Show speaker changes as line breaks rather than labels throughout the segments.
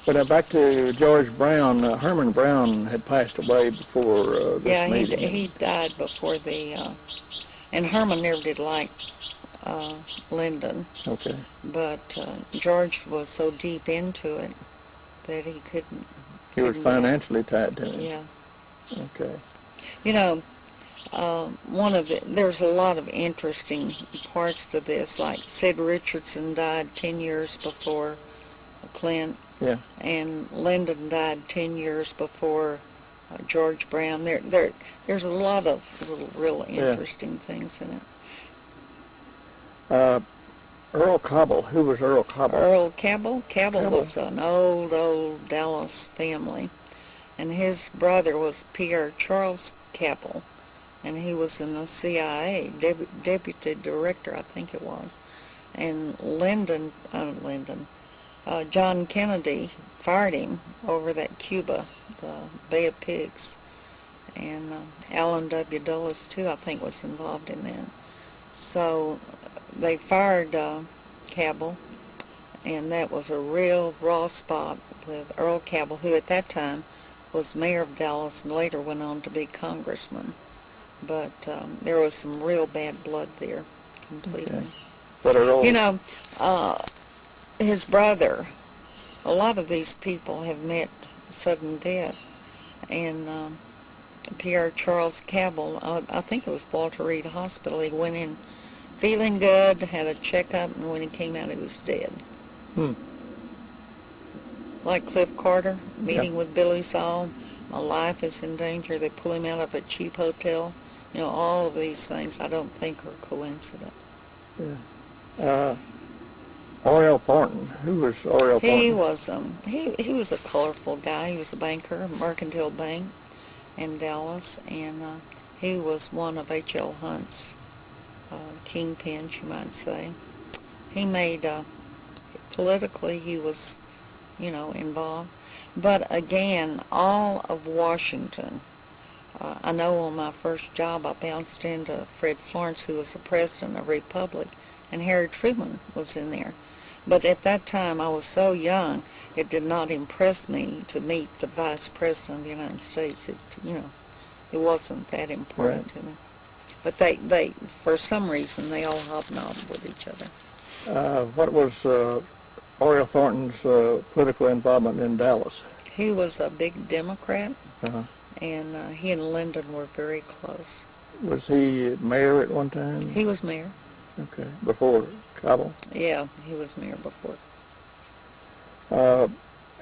But back to George Brown, Herman Brown had passed away before this meeting.
Yeah, he died before and Herman never did like Lyndon.
Okay.
But George was so deep into it that he couldn't.
He was financially tied to it.
Yeah.
Okay.
You know, there's a lot of interesting parts to this. Like Sid Richardson died 10 years before Clint.
Yeah.
And Lyndon died 10 years before George Brown. There's a lot of little real interesting things in it.
Earl Cabell. Who was Earl Cabell?
Earl Cabell? Cabell was an old Dallas family. And his brother was Pierre Charles Cabell. And he was in the CIA, deputy director, I think it was. And John Kennedy fired him over that Cuba, the Bay of Pigs. And Allen W. Dulles, too, I think, was involved in that. So they fired Cabell, and that was a real raw spot with Earl Cabell, who at that time was mayor of Dallas and later went on to be congressman. But there was some real bad blood there, completely.
Okay. But Earl...
You know, his brother, a lot of these people have met sudden death, and Pierre Charles Cabell, I think it was Walter Reed Hospital, he went in feeling good, had a checkup, and when he came out, he was dead. Like Cliff Carter, meeting with Billy Saul, my life is in danger, they pull him out of a cheap hotel. You know, all of these things I don't think are coincident.
Yeah. Oriel Thornton. Who was Oriel Thornton?
He was a colorful guy. He was a banker, a mercantile bank in Dallas, and he was one of H.L. Hunt's kingpins, you might say. He made, politically, he was, involved. But again, all of Washington, I know on my first job I bounced into Fred Florence, who was the president of the Republic, and Harry Truman was in there. But at that time, I was so young, it did not impress me to meet the Vice President of the United States. It wasn't that important to me. But they, for some reason, they all hobnobbed with each other.
What was Oriel Thornton's political involvement in Dallas?
He was a big Democrat,
Uh-huh.
and he and Lyndon were very close.
Was he mayor at one time?
He was mayor.
Okay, before Cabell?
Yeah, he was mayor before.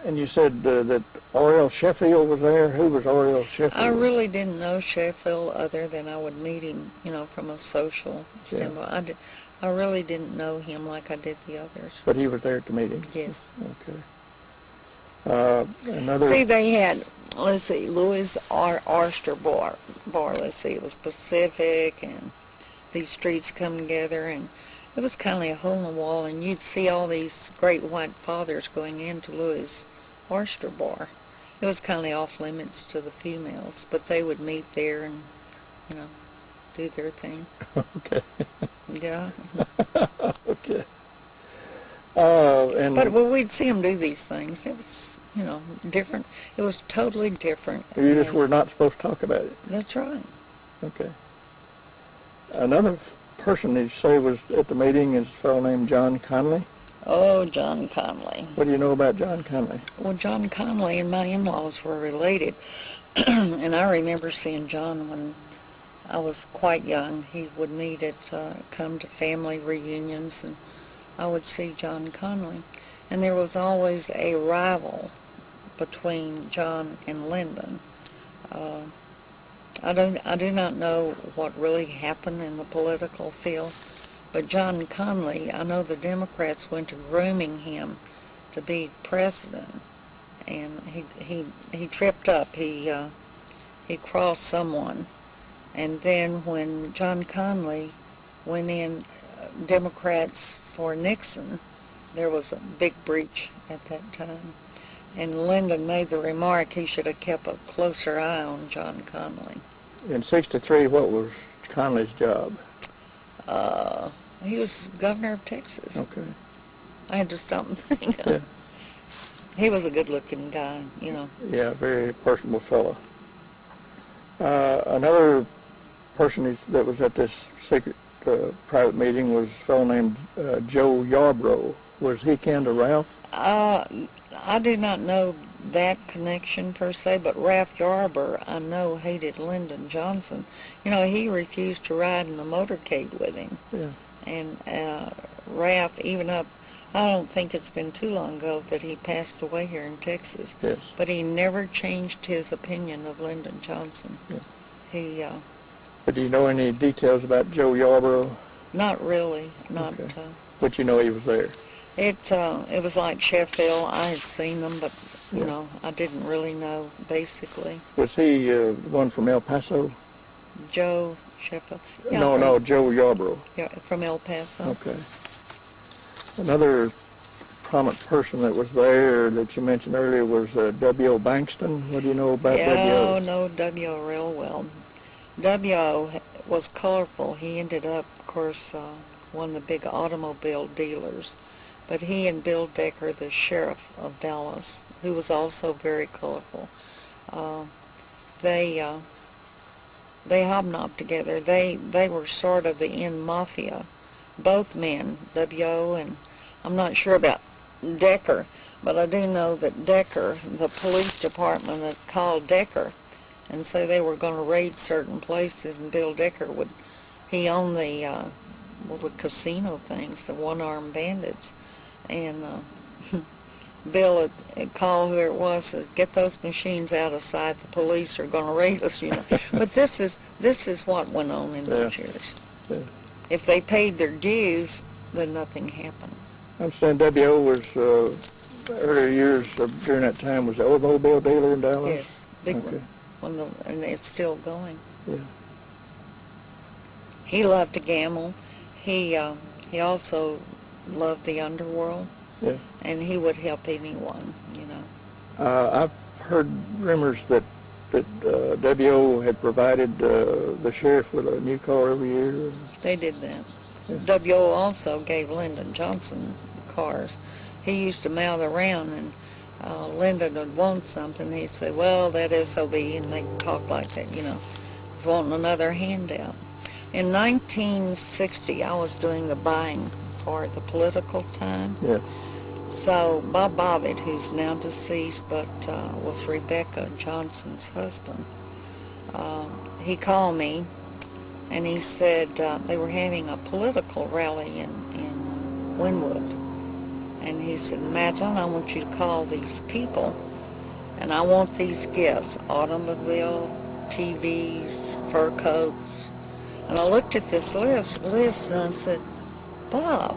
And you said that Oriel Sheffield was there. Who was Oriel Sheffield?
I really didn't know Sheffield other than I would meet him, from a social standpoint. I really didn't know him like I did the others.
But he was there at the meeting?
Yes.
Okay.
See, they had, Louis Oyster Bar. It was Pacific, and these streets come together, and it was kind of like a hole in the wall, and you'd see all these great white fathers going into Louis Oyster Bar. It was kind of off limits to the females, but they would meet there and, do their thing.
Okay.
Yeah.
Okay.
But we'd see them do these things. It was, different. It was totally different.
You just were not supposed to talk about it.
That's right.
Okay. Another person that you say was at the meeting is a fellow named John Connolly.
Oh, John Connolly.
What do you know about John Connolly?
Well, John Connolly and my in-laws were related. And I remember seeing John when I was quite young. He would meet come to family reunions, and I would see John Connolly. And there was always a rival between John and Lyndon. I do not know what really happened in the political field, but John Connolly, I know the Democrats went to grooming him to be president, and he tripped up. He crossed someone, and then when John Connolly went in Democrats for Nixon, there was a big breach at that time. And Lyndon made the remark he should have kept a closer eye on John Connolly.
In '63, what was Connolly's job?
He was governor of Texas.
Okay.
I had to stop and think.
Yeah.
He was a good-looking guy, you know.
Yeah, very personable fellow. Another person that was at this secret private meeting was a fellow named Joe Yarbrough. Was he kin to Ralph?
I do not know that connection per se, but Ralph Yarber, I know, hated Lyndon Johnson. You know, he refused to ride in the motorcade with him.
Yeah.
And Ralph, even up, I don't think it's been too long ago that he passed away here in Texas.
Yes.
But he never changed his opinion of Lyndon Johnson.
Yeah.
He,
But do you know any details about Joe Yarbrough?
not really, not.
Okay. But you know he was there.
It was like Sheffield. I had seen them, but you
Yeah.
know, I didn't really know. Basically,
Was he the one from El Paso?
Joe Sheffield. Yeah,
No, Joe Yarbrough.
Yeah, from El Paso.
Okay. Another prominent person that was there that you mentioned earlier was W.O. Bankston. What do you know about W.O.?
Yeah, know W.O. real well. W.O. was colorful. He ended up, of course, one of the big automobile dealers. But he and Bill Decker, the sheriff of Dallas, who was also very colorful, they hobnobbed together. They were sort of the in mafia. Both men, W.O. and I'm not sure about Decker, but I do know that Decker, the police department had called Decker and say they were going to raid certain places, and Bill Decker he owned the casino things, the one-armed bandits, and Bill had called whoever it was, said, get those machines out of sight, the police are going to raid us, you know. But this is what went on in those years.
Yeah.
If they paid their dues, then nothing happened.
I understand W.O. was, earlier years during that time, was the automobile dealer in Dallas?
Yes, big
Okay.
one. And it's still going.
Yeah.
He loved to gamble. He also loved the underworld.
Yeah.
And he would help anyone, you know.
I've heard rumors that W.O. had provided the sheriff with a new car every year.
They did that.
Yeah.
W.O. also gave Lyndon Johnson cars. He used to mouth around, and Lyndon would want something. He'd say, well, that SOB, and they'd talk like that, you know. He's wanting another handout. In 1960, I was doing the buying for the Political Time.
Yeah.
So Bob Bobbitt, who's now deceased, but was Rebecca Johnson's husband, he called me, and he said they were having a political rally in Wynwood. And he said, Madeleine, I want you to call these people, and I want these gifts, automobile, TVs, fur coats. And I looked at this list and I said, Bob,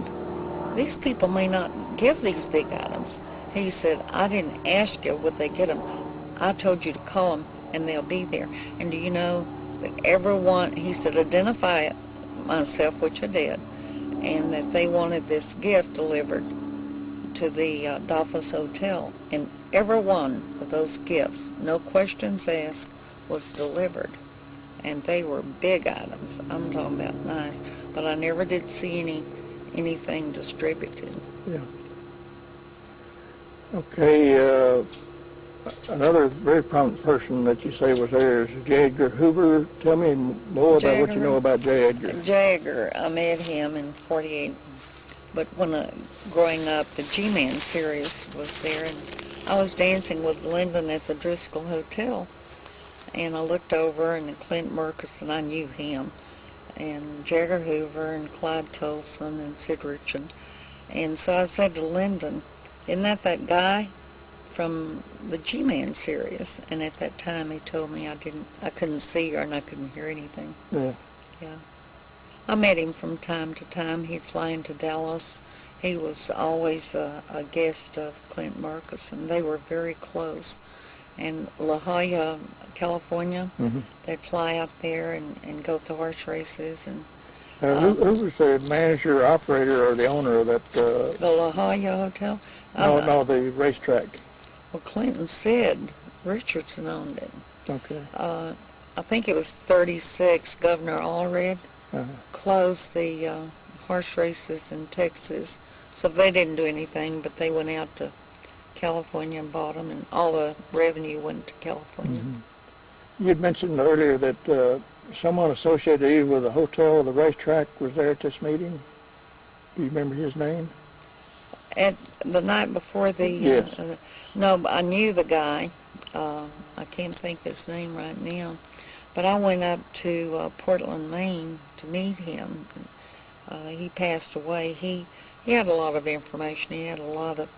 these people may not give these big items. He said, I didn't ask you would they get them. I told you to call them and they'll be there. And do you know that everyone, he said, identify myself, which I did, and that they wanted this gift delivered to the Dolphus Hotel. And every one of those gifts, no questions asked, was delivered. And they were big items. I'm talking about nice. But I never did see anything distributed.
Yeah. Okay, another very prominent person that you say was there is J. Edgar Hoover. Tell me more about what you know about J. Edgar.
J. Edgar, I met him in '48. But when growing up, the G-Man series was there, and I was dancing with Lyndon at the Driscoll Hotel. And I looked over, and Clint Murkison, I knew him, and Jagger Hoover, and Clyde Tolson, and Sid Richard. And so I said to Lyndon, isn't that guy from the G-Man series? And at that time, he told me I couldn't see her, and I couldn't hear anything.
Yeah.
Yeah. I met him from time to time. He'd fly into Dallas. He was always a guest of Clint Murkison. They were very close. And La Jolla, California, they'd fly out there and go to horse races. And
Who was the manager, operator, or the owner of that?
the La Jolla Hotel?
No, the racetrack.
Well, Clinton said Richardson owned it.
Okay.
I think it was 36. Governor Allred closed the horse races in Texas. So they didn't do anything, but they went out to California and bought them, and all the revenue went to California.
You had mentioned earlier that someone associated either with the hotel or the racetrack was there at this meeting. Do you remember his name?
At the night before the...
Yes.
No, but I knew the guy. I can't think of his name right now. But I went up to Portland, Maine to meet him. He passed away. He had a lot of information. He had a lot of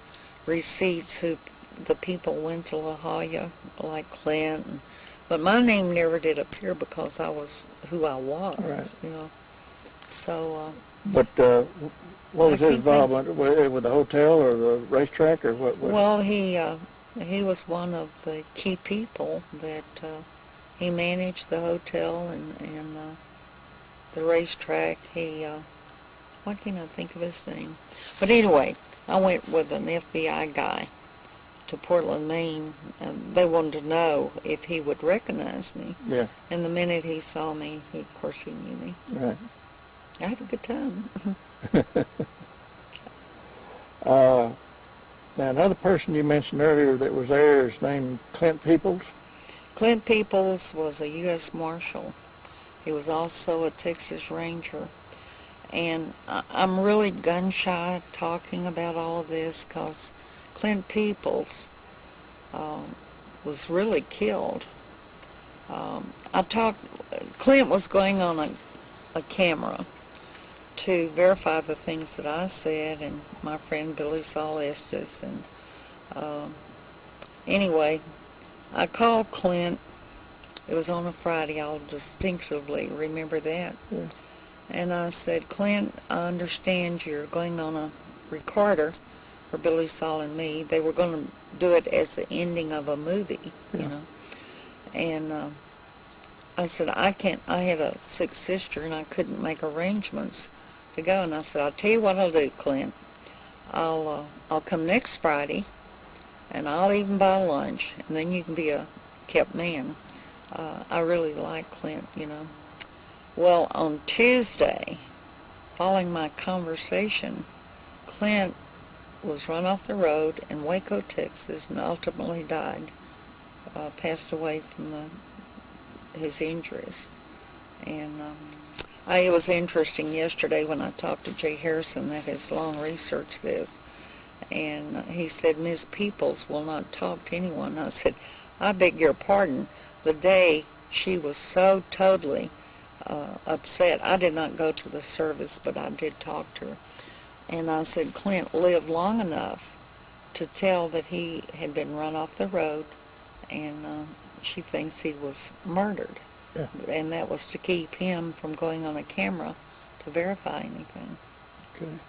receipts who the people went to La Jolla, like Clint. But my name never did appear because I was who I was,
Right.
you know. So...
But what was his involvement with the hotel or the racetrack or what?
Well, he was one of the key people that he managed the hotel and the racetrack. He what can I think of his name? But anyway, I went with an FBI guy to Portland, Maine, and they wanted to know if he would recognize me.
Yeah.
And the minute he saw me, of course he knew me.
Right.
I had a good time.
Now, another person you mentioned earlier that was there is named Clint Peoples.
Clint Peoples was a U.S. Marshal. He was also a Texas Ranger. And I'm really gun-shy talking about all of this because Clint Peoples was really killed. Clint was going on a camera to verify the things that I said, and my friend Billy Saul Estes. And anyway, I called Clint. It was on a Friday. I'll distinctively remember that.
Yeah.
And I said, Clint, I understand you're going on a recorder for Billy Saul and me. They were going to do it as the ending of a movie, you know. And I said, I had a sick sister and I couldn't make arrangements to go. And I said, I'll tell you what I'll do, Clint. I'll come next Friday and I'll even buy lunch and then you can be a kept man. I really like Clint, you know. Well, on Tuesday, following my conversation, Clint was run off the road in Waco, Texas, and ultimately died, passed away from his injuries. And it was interesting yesterday when I talked to Jay Harrison that has long researched this, and he said, Ms. Peoples will not talk to anyone. I said, I beg your pardon. The day she was so totally upset. I did not go to the service, but I did talk to her. And I said, Clint lived long enough to tell that he had been run off the road, and she thinks he was murdered.
Yeah.
And that was to keep him from going on a camera to verify anything.
Okay.